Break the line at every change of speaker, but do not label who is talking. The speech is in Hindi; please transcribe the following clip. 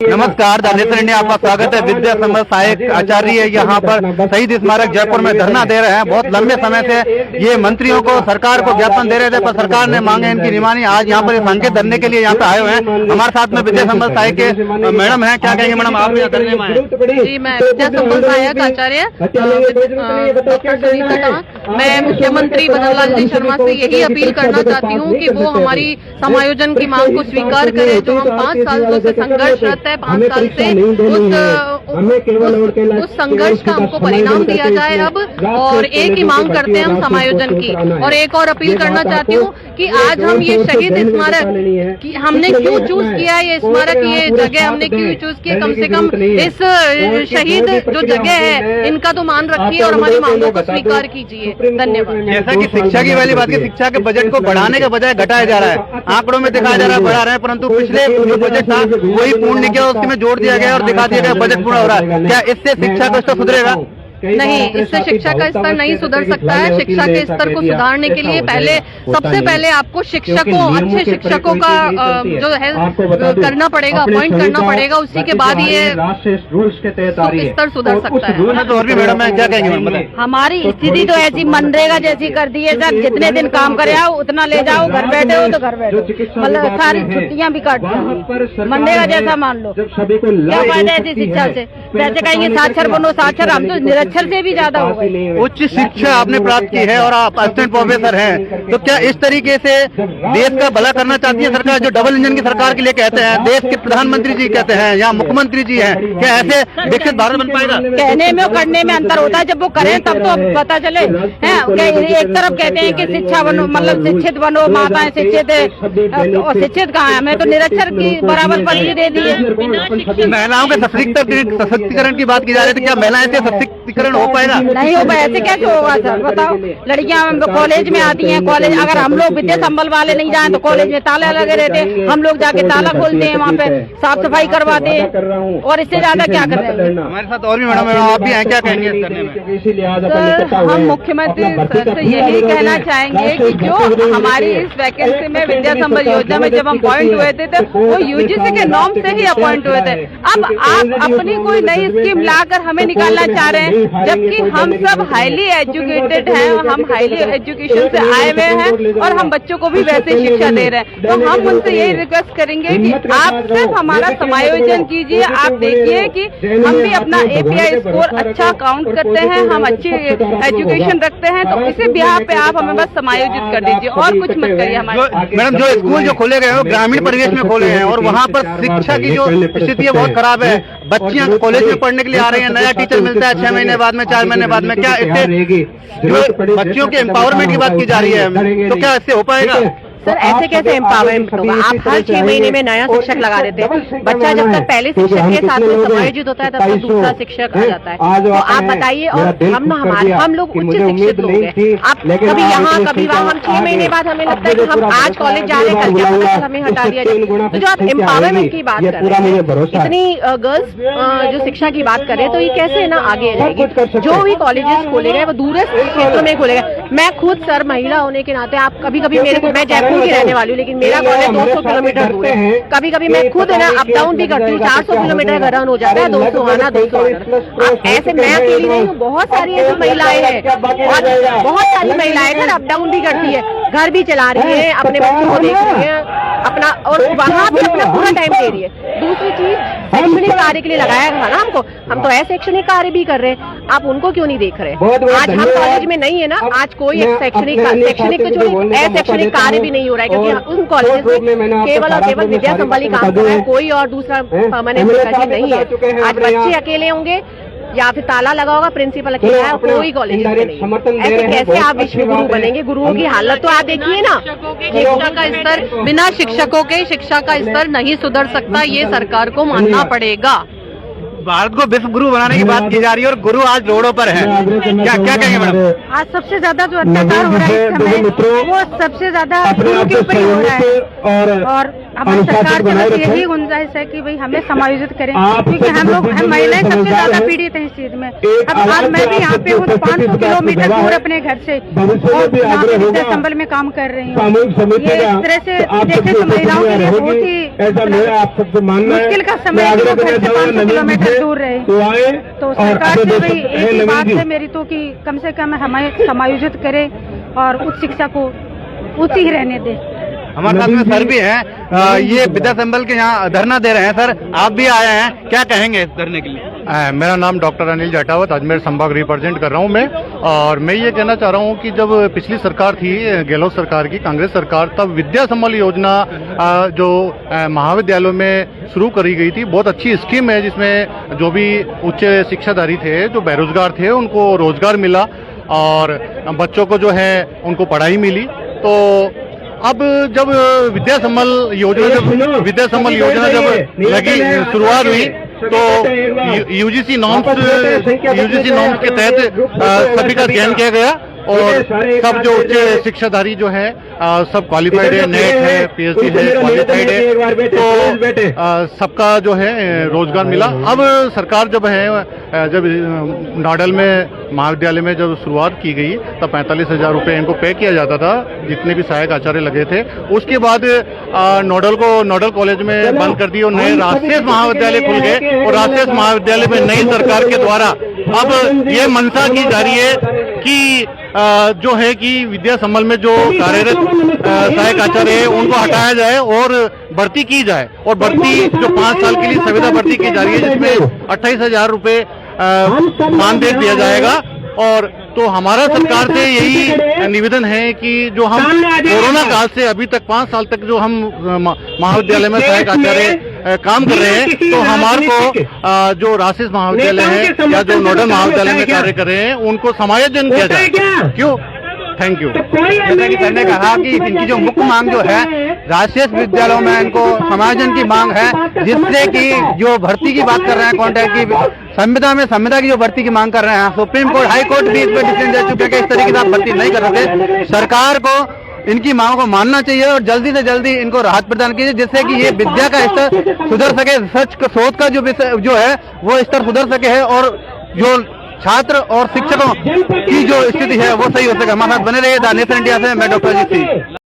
नमस्कार, द नेशन इंडिया आपका स्वागत है। विद्या संबल सहायक आचार्य यहाँ पर शहीद स्मारक जयपुर में धरना दे रहे हैं। बहुत लंबे समय से ये मंत्रियों को, सरकार को ज्ञापन दे रहे थे, पर सरकार ने मांगे इनकी नहीं मानी। आज यहाँ पर संकेत धरने के लिए यहाँ पे आए हुए हैं। हमारे साथ में विद्या संबल सहायक के मैडम हैं। क्या कहेंगे मैडम आप?
जी, मैं विद्या संबल सहायक आचार्य मैं मुख्यमंत्री बनवारीलाल जी शर्मा से यही अपील करना चाहती हूँ कि वो हमारी समायोजन की मांग को स्वीकार करे। जो हम 5 सालों से संघर्षरत है, 5 साल से उस संघर्ष का हमको परिणाम दिया जाए अब। और एक ही मांग करते हैं हम समायोजन की। और एक और अपील करना चाहती हूँ कि आज हम ये शहीद स्मारक की हमने क्यों चूज किया है, ये स्मारक, ये जगह हमने क्यों चूज की, कम से कम इस शहीद जो जगह है इनका तो मान रखिए और हमारी मांगों को स्वीकार कीजिए। धन्यवाद।
जैसा कि शिक्षा की वाली बात की, शिक्षा के बजट को बढ़ाने के बजाय घटाया जा रहा है। आंकड़ों में दिखाया जा रहा है बढ़ा रहे हैं, परंतु पिछले जो बजट था वही पूर्ण नहीं किया, उसमें जोड़ दिया गया और दिखा दिया गया बजट पूरा हो रहा है। क्या इससे शिक्षा का स्तर सुधरेगा?
नहीं, इससे शिक्षा का स्तर नहीं सुधर सकता है। शिक्षा के स्तर को सुधारने के लिए सबसे पहले आपको शिक्षकों, अच्छे शिक्षकों का जो है करना पड़ेगा, अपॉइंट करना पड़ेगा। उसी के बाद ये स्तर सुधर सकता है।
तो और भी मैडम है, क्या कहेंगे?
हमारी स्थिति तो ऐसी मनरेगा जैसी कर दी है सर। जितने दिन काम करे आओ उतना ले जाओ, घर बैठे हो तो घर बैठो, मतलब सारी छुट्टियां भी काट दी। मनरेगा जैसा मान लो, क्या फायदा ऐसी शिक्षा से? वैसे कहेंगे साक्षर बनो, साक्षर हम तो निरक्षर से भी ज्यादा हो गए।
उच्च शिक्षा आपने प्राप्त की है और आप असिस्टेंट प्रोफेसर हैं, तो क्या इस तरीके से देश का भला करना चाहती है सरकार? जो डबल इंजन की सरकार के लिए कहते हैं, देश के प्रधानमंत्री जी कहते हैं या मुख्यमंत्री जी हैं, क्या ऐसे विकसित भारत बन पाएगा?
कहने में और करने में अंतर होता है। जब वो करें तब तो पता चले। एक तरफ कहते हैं कि शिक्षा बनो, मतलब शिक्षित बनो, माताएं शिक्षित है, और शिक्षित कहाँ है? हमें तो निरक्षर की बराबर पदवी दे दी है।
महिलाओं के सशक्तिकरण की बात की जा रही थी, क्या महिलाएं से सशक्तिकरण हो पाएगा?
नहीं हो पाया। ऐसे कैसे होगा सर, बताओ? लड़कियां कॉलेज में आती हैं, कॉलेज अगर हम लोग विद्या संबल वाले नहीं जाएं तो कॉलेज में ताले लगे रहते हैं। हम लोग जाके ताला खोलते हैं, वहाँ पे साफ सफाई करवाते हैं, और इससे ज्यादा क्या कर रहे हैं?
हमारे साथ और भी मैडम, आप भी हैं, क्या कहेंगे इस करने में?
सर, हम मुख्यमंत्री सर से यही कहना चाहेंगे कि जो हमारी इस वैकेंसी में विद्या संबल योजना में जब हम अपॉइंट हुए थे तो वो यूजीसी के नॉर्म से ही अपॉइंट हुए थे। अब आप अपनी कोई नई स्कीम लाकर हमें निकालना चाह रहे हैं, जबकि हम सब हाईली एजुकेटेड हैं, हम हाईली एजुकेशन से आए हुए हैं और हम बच्चों को भी वैसे शिक्षा दे रहे हैं। तो हम उनसे यही रिक्वेस्ट करेंगे कि आप सिर्फ हमारा समायोजन कीजिए। आप देखिए कि हम भी अपना API स्कोर अच्छा काउंट करते हैं, हम अच्छी एजुकेशन रखते हैं, तो इसी बिहार पे आप हमें बस समायोजित कर दीजिए और कुछ मत करिए हमारे।
मैडम, जो स्कूल जो खोले गए हैं वो ग्रामीण परिवेश में खोले हैं और वहाँ पर शिक्षा की जो स्थिति है बहुत खराब है। बच्चियां कॉलेज में पढ़ने के लिए आ रही हैं, नया टीचर मिलता है 6 महीने बाद में, 4 महीने बाद में। क्या इससे जो बच्चियों के एम्पावरमेंट की बात की जा रही है, तो क्या इससे हो पाएगा?
सर, ऐसे कैसे एम्पावरमेंट होगा? आप हर 6 महीने में नया शिक्षक लगा देते हैं। बच्चा जब तक पहले शिक्षक के साथ में समायोजित होता है तब तक दूसरा शिक्षक आ जाता है। तो आप बताइए, और हम लोग उच्च शिक्षित लोग हैं। आप कभी यहाँ कभी वहाँ, हम 6 महीने बाद हमें लगता है कि हम आज कॉलेज जा रहे हैं, कल क्या पता हमें हटा दिया जाए। तो जो आप एम्पावरमेंट की बात कर रहे हैं, इतनी गर्ल्स जो शिक्षा की बात करें, तो ये कैसे ना आगे जाएगी? जो भी कॉलेजेस खोले गए वो दूरस्थ क्षेत्रों में खोले गए। मैं खुद सर महिला होने के नाते, आप कभी कभी मेरे को, मैं जयपुर की रहने वाली हूँ, लेकिन मेरा कॉलेज 200 किलोमीटर दूर है। कभी कभी मैं खुद है ना अप डाउन भी करती हूँ। 400 किलोमीटर का रन हो जाता है, 200 आना 200 आना। ऐसे मैं अकेली नहीं हूँ, बहुत सारी ऐसी महिलाएं हैं, और बहुत सारी महिलाएं सर अप डाउन भी करती है, घर भी चला रही है, अपने बच्चों को देख रही है अपना, और वहाँ भी अपना पूरा टाइम दे रही है। दूसरी चीज, शैक्षणिक कार्य के लिए लगाया था ना हमको, हम तो अशैक्षणिक कार्य भी कर रहे हैं, आप उनको क्यों नहीं देख रहे? आज हम कॉलेज में नहीं है ना, आज कोई शैक्षणिक तो छोड़िए, अशैक्षणिक कार्य भी नहीं हो रहा है, क्योंकि उन कॉलेज में केवल और केवल विद्या संबल ही काम कर रहा है, कोई और दूसरा परमानेंट फैकल्टी नहीं है। आज बच्चे अकेले होंगे या फिर ताला लगा होगा, प्रिंसिपल अकेला है, कोई कॉलेज में नहीं। ऐसे कैसे आप विश्व गुरु बनेंगे? गुरुओं की हालत तो आप देखिए ना।
शिक्षा का स्तर, बिना शिक्षकों के शिक्षा का स्तर नहीं सुधर सकता, ये सरकार को मानना पड़ेगा।
भारत को विश्व गुरु बनाने की बात की जा रही है और गुरु आज रोडों पर है, क्या क्या कहेंगे मैडम?
आज सबसे ज्यादा जो अत्याचार हो रहा है इस समय वो सबसे ज्यादा गुरु के ऊपर ही हो रहा है। और हमारी सरकार से बस यही गुंजाइश है कि भाई हमें समायोजित करें, क्योंकि हम महिलाएं सबसे ज्यादा पीड़ित हैं इस चीज में। अब आज मैं भी यहाँ पे हूँ 500 किलोमीटर दूर अपने घर से और यहाँ पे विद्या संबल में काम कर रही हूँ। ये इस तरह से देखे तो महिलाओं के लिए बहुत ही मुश्किल का समय है कि वो घर से 500 किलोमीटर दूर रहे। तो सरकार से भाई एक ही बात है मेरी तो कि कम से कम हमें समायोजित करे और उच्च शिक्षा को उच्च ही रहने दे।
हमारे साथ में सर भी हैं, ये विद्या संबल के यहाँ धरना दे रहे हैं। सर आप भी आए हैं, क्या कहेंगे इस धरने के लिए?
मेरा नाम डॉक्टर अनिल जाटावत, अजमेर संभाग रिप्रेजेंट कर रहा हूँ मैं। और मैं ये कहना चाह रहा हूँ कि जब पिछली सरकार थी गहलोत सरकार की, कांग्रेस सरकार, तब विद्या संबल योजना जो महाविद्यालयों में शुरू करी गई थी, बहुत अच्छी स्कीम है जिसमें जो भी उच्च शिक्षाधारी थे, जो बेरोजगार थे, उनको रोजगार मिला और बच्चों को जो है उनको पढ़ाई मिली। तो अब जब विद्या संबल योजना जब लगी शुरुआत हुई तो यूजीसी नॉर्म्स के तहत सभी का चयन किया गया और सब जो उच्च शिक्षाधारी जो है सब क्वालिफाइड है, नेट है, पीएचडी है, क्वालिफाइड है, तो सबका जो है रोजगार मिला। अब सरकार जब है जब नोडल में महाविद्यालय में जब शुरुआत की गई तब 45,000 रुपये इनको पे किया जाता था जितने भी सहायक आचार्य लगे थे। उसके बाद नोडल कॉलेज में बंद कर दी और नए राजशेष महाविद्यालय खुल गए और राजशेष महाविद्यालय में नई सरकार के द्वारा अब ये मंशा की जा रही है कि जो है कि विद्या संबल में जो कार्यरत सहायक आचार्य है उनको हटाया जाए और भर्ती की जाए। और भर्ती जो 5 साल के लिए संविदा भर्ती की जा रही है जिसमें 28,000 रुपये मानदेय दिया जाएगा। और तो हमारा सरकार से यही निवेदन है कि जो हम कोरोना काल से अभी तक 5 साल तक जो हम महाविद्यालय में सहायक आचार्य काम कर रहे हैं, तो हमारे को जो राजशेष महाविद्यालय है या जो नोडल महाविद्यालय में कार्य कर रहे हैं उनको समायोजन किया जाए। क्यों? Thank you.
जैसा कि सर ने कहा कि इनकी जो मुख्य मांग जो है राजशेष विद्यालयों में इनको समायोजन की मांग है, जिससे कि जो भर्ती की बात कर रहे हैं कॉन्ट्रैक्ट की संविदा की जो भर्ती की मांग कर रहे हैं, सुप्रीम कोर्ट हाई कोर्ट भी इस पर डिसीजन दे चुके हैं कि इस तरीके से आप भर्ती नहीं कर सकते। सरकार को इनकी मांगों को मानना चाहिए और जल्दी से जल्दी इनको राहत प्रदान कीजिए जिससे कि ये विद्या का स्तर सुधर सके, रिसर्च शोध का जो है वो स्तर सुधर सके है और जो छात्र और शिक्षकों की जो स्थिति है वो सही हो सके। हमारे साथ बने रहिए द नेशन इंडिया से मैं डॉक्टर अजीत सिंह।